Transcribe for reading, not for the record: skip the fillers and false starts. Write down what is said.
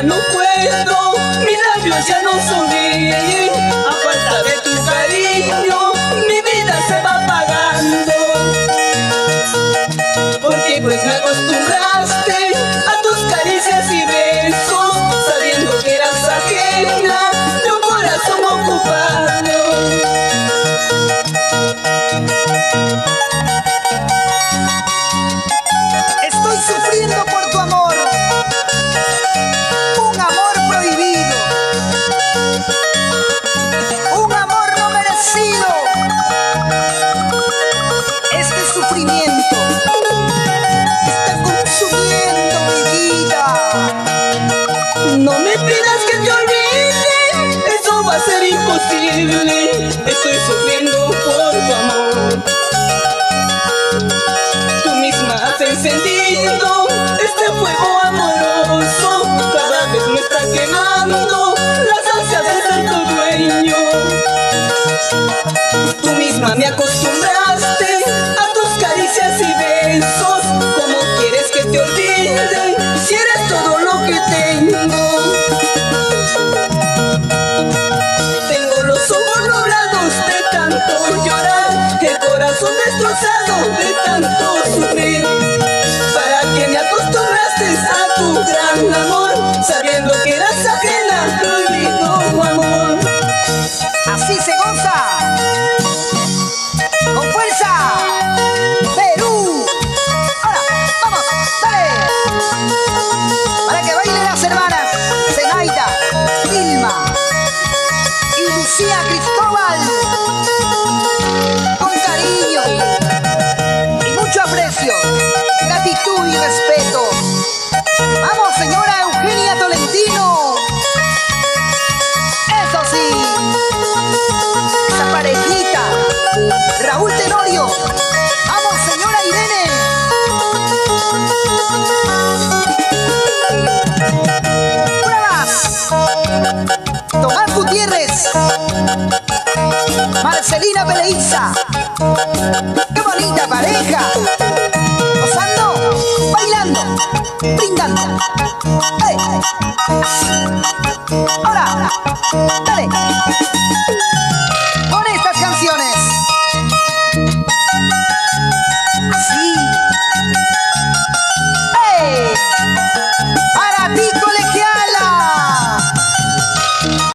no puedo, mis labios ya no sonríen. A falta de tu cariño, mi vida se va apagando. Porque pues me acostumbraste a tus caricias y besos, sabiendo que eras ajena de un corazón ocupado. Estoy sufriendo por tu amor, un amor prohibido, un amor no merecido. Este sufrimiento está consumiendo mi vida. No me pidas que te olvide, eso va a ser imposible. Estoy sufriendo por tu amor. Tú misma has encendido este fuego amoroso, cada vez me está quemando las ansias de ser tu dueño. Tú misma me acostumbraste a tus caricias y besos. ¿Cómo quieres que te olvide si eres todo lo que tengo? Tengo los ojos nublados de tanto llorar, el corazón destrozado de tanto sufrir. ¿Para qué me acostumbraste a tu gran amor, sabiendo que eras ajena, prohibido amor? Así se goza, con fuerza, Perú. Ahora, vamos, dale. Para que bailen las hermanas Zenaida, Vilma y Lucía Cristóbal, con cariño y mucho aprecio, gratitud y respeto. Vamos, señora Eugenia Tolentino. Eso sí, esa parejita, Raúl Tenorio. Vamos, señora Irene. Una más, Tomás Gutiérrez, Marcelina Peleiza. Qué bonita pareja, gozando, bailando, brindando. ¡Hey! Ahora, dale.